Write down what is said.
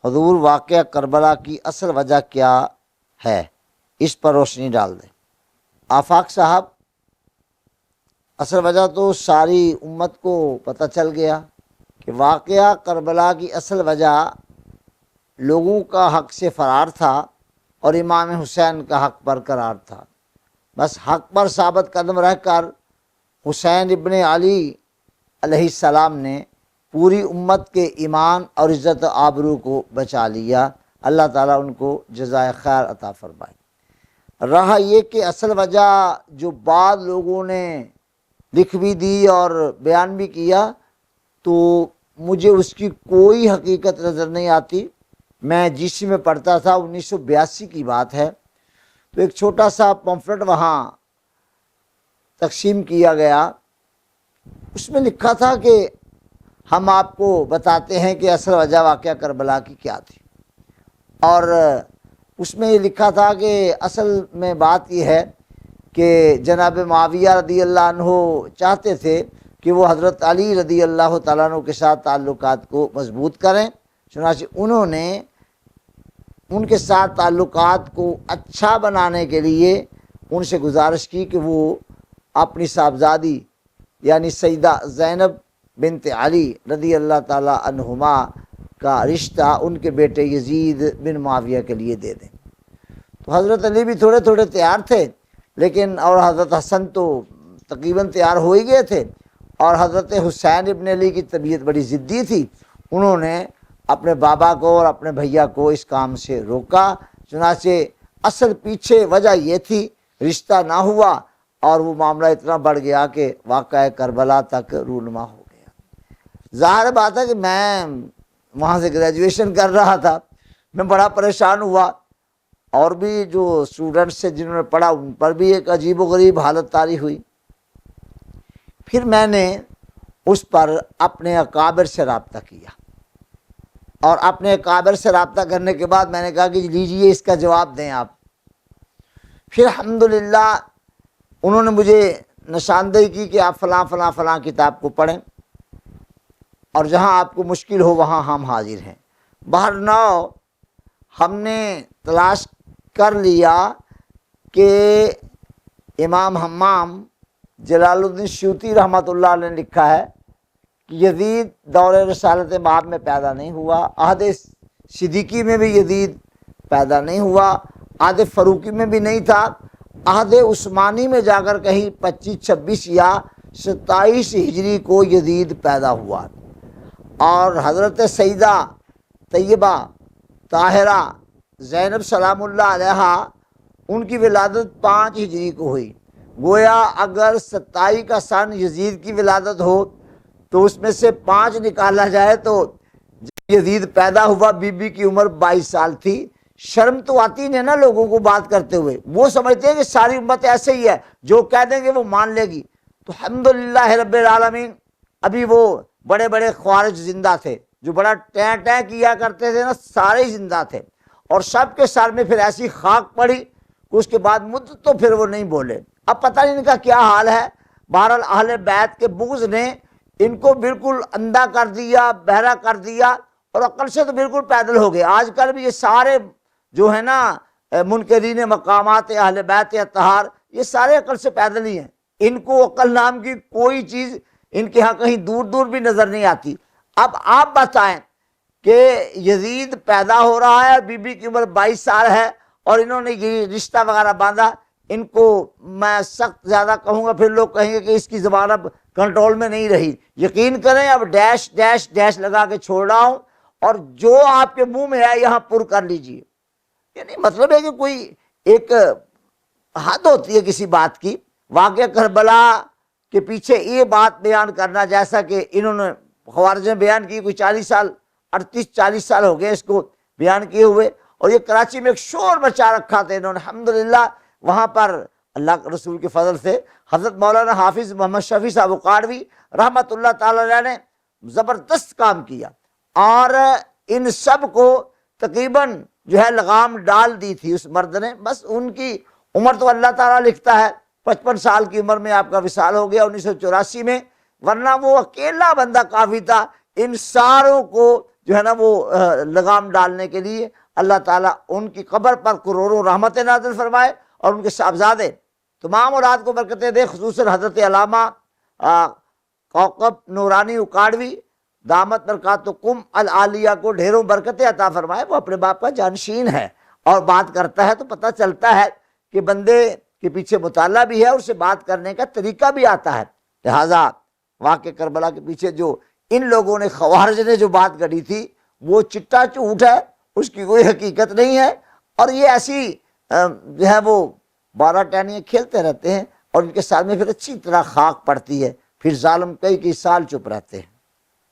حضور واقعہ کربلا کی اصل وجہ کیا ہے، اس پر روشنی ڈال دیں۔ آفاق صاحب، اصل وجہ تو ساری امت کو پتہ چل گیا کہ واقعہ کربلا کی اصل وجہ لوگوں کا حق سے فرار تھا اور امام حسین کا حق برقرار تھا۔ بس حق پر ثابت قدم رہ کر حسین ابن علی علیہ السلام نے پوری امت کے ایمان اور عزت و آبرو کو بچا لیا۔ اللہ تعالیٰ ان کو جزائے خیر عطا فرمائے۔ رہا یہ کہ اصل وجہ جو بعض لوگوں نے لکھ بھی دی اور بیان بھی کیا، تو مجھے اس کی کوئی حقیقت نظر نہیں آتی۔ میں جس میں پڑھتا تھا 1982 کی بات ہے، تو ایک چھوٹا سا پمفلٹ وہاں تقسیم کیا گیا، اس میں لکھا تھا کہ ہم آپ کو بتاتے ہیں کہ اصل وجہ واقعہ کربلا کی کیا تھی، اور اس میں یہ لکھا تھا کہ اصل میں بات یہ ہے کہ جناب معاویہ رضی اللہ عنہ چاہتے تھے کہ وہ حضرت علی رضی اللہ تعالیٰ عنہ کے ساتھ تعلقات کو مضبوط کریں، چنانچہ انہوں نے ان کے ساتھ تعلقات کو اچھا بنانے کے لیے ان سے گزارش کی کہ وہ اپنی صاحبزادی یعنی سیدہ زینب بنت علی رضی اللہ تعالیٰ عنہما کا رشتہ ان کے بیٹے یزید بن معاویہ کے لیے دے دیں۔ تو حضرت علی بھی تھوڑے تھوڑے تیار تھے، لیکن اور حضرت حسن تو تقریباً تیار ہو ہی گئے تھے، اور حضرت حسین ابن علی کی طبیعت بڑی ضدی تھی، انہوں نے اپنے بابا کو اور اپنے بھیا کو اس کام سے روکا۔ چنانچہ اصل پیچھے وجہ یہ تھی، رشتہ نہ ہوا اور وہ معاملہ اتنا بڑھ گیا کہ واقعہ کربلا تک رونما ہو گیا۔ ظاہر بات ہے کہ میں وہاں سے گریجویشن کر رہا تھا، میں بڑا پریشان ہوا، اور بھی جو اسٹوڈنٹس سے جنہوں نے پڑھا ان پر بھی ایک عجیب و غریب حالت طاری ہوئی۔ پھر میں نے اس پر اپنے اکابر سے رابطہ کیا، اور اپنے اکابر سے رابطہ کرنے کے بعد میں نے کہا کہ لیجئے اس کا جواب دیں آپ۔ پھر الحمدللہ انہوں نے مجھے نشاندہی کی کہ آپ فلاں فلاں فلاں کتاب کو پڑھیں، اور جہاں آپ کو مشکل ہو وہاں ہم حاضر ہیں۔ بہرنو ہم نے تلاش کر لیا کہ امام حمام جلال الدین سیوطی رحمۃ اللہ علیہ نے لکھا ہے کہ یزید دور رسالت مآب میں پیدا نہیں ہوا، عہد صدیقی میں بھی یزید پیدا نہیں ہوا، عہد فاروقی میں بھی نہیں تھا، عہد عثمانی میں جا کر کہیں 25 26 یا 27 ہجری کو یزید پیدا ہوا، اور حضرت سیدہ طیبہ طاہرہ زینب سلام اللہ علیہا ان کی ولادت 5 ہجری کو ہوئی۔ گویا اگر 27 کا سن یزید کی ولادت ہو تو اس میں سے 5 نکالا جائے تو جب یزید پیدا ہوا بی بی کی عمر 22 سال تھی۔ شرم تو آتی نہیں نا لوگوں کو بات کرتے ہوئے، وہ سمجھتے ہیں کہ ساری امت ایسے ہی ہے، جو کہہ دیں گے وہ مان لے گی۔ تو الحمدللہ رب العالمین ابھی وہ بڑے بڑے خوارج زندہ تھے، جو بڑا ٹیں ٹیں کیا کرتے تھے نا، سارے ہی زندہ تھے، اور سب کے سر میں پھر ایسی خاک پڑی کہ اس کے بعد مدت تو پھر وہ نہیں بولے۔ اب پتہ نہیں ان کا کیا حال ہے۔ بہرحال اہل بیت کے بغض نے ان کو بالکل اندھا کر دیا، بہرا کر دیا، اور عقل سے تو بالکل پیدل ہو گئے۔ آج کل بھی یہ سارے جو ہے نا منکرین مقامات اہل بیت اطہار، یہ سارے عقل سے پیدل ہی ہیں، ان کو عقل نام کی کوئی چیز ان کے ہاں کہیں دور دور بھی نظر نہیں آتی۔ اب آپ بتائیں کہ یزید پیدا ہو رہا ہے، بی بی کی عمر 22 سال ہے، اور انہوں نے یہ رشتہ وغیرہ باندھا، ان کو میں سخت زیادہ کہوں گا، پھر لوگ کہیں گے کہ اس کی زبان اب کنٹرول میں نہیں رہی۔ یقین کریں اب ڈیش ڈیش ڈیش لگا کے چھوڑ رہا ہوں، اور جو آپ کے منہ میں ہے یہاں پر کر لیجئے۔ یعنی مطلب ہے کہ کوئی ایک حد ہوتی ہے کسی بات کی۔ واقعہ کربلا کے پیچھے یہ بات بیان کرنا، جیسا کہ انہوں نے خوارج میں بیان کی، کوئی 40 سال 38-40 سال ہو گئے اس کو بیان کیے ہوئے، اور یہ کراچی میں ایک شور مچا رکھا تھا انہوں نے۔ الحمدللہ وہاں پر اللہ کے رسول کے فضل سے حضرت مولانا حافظ محمد شفیع صاحب اقاڑوی رحمۃ اللہ تعالی علیہ نے زبردست کام کیا، اور ان سب کو تقریباً جو ہے لگام ڈال دی تھی اس مرد نے۔ بس ان کی عمر تو اللہ تعالیٰ لکھتا ہے، 55 سال کی عمر میں آپ کا وصال ہو گیا 1984 میں، ورنہ وہ اکیلا بندہ کافی تھا ان ساروں کو جو ہے نا وہ لگام ڈالنے کے لیے اللہ تعالیٰ ان کی قبر پر کروڑوں رحمت نازل فرمائے، اور ان کے صاحبزادے تمام اولاد کو برکتیں دے، خصوصاً حضرت علامہ کوکب نورانی اکاڑوی دامت برکاتکم العالیہ کو ڈھیروں برکتیں عطا فرمائے۔ وہ اپنے باپ کا جانشین ہے اور بات کرتا ہے تو پتہ چلتا ہے کہ بندے کے پیچھے مطالعہ بھی ہے، اور اسے بات کرنے کا طریقہ بھی آتا ہے۔ لہٰذا واقع کربلا کے پیچھے جو ان لوگوں نے، خوارج نے جو بات گڑھی تھی، وہ چٹا جھوٹ ہے، اس کی کوئی حقیقت نہیں ہے، اور یہ ایسی جو ہے وہ 12 ٹہنیاں کھیلتے رہتے ہیں، اور ان کے سامنے پھر اچھی طرح خاک پڑتی ہے، پھر ظالم کئی سال چپ رہتے ہیں۔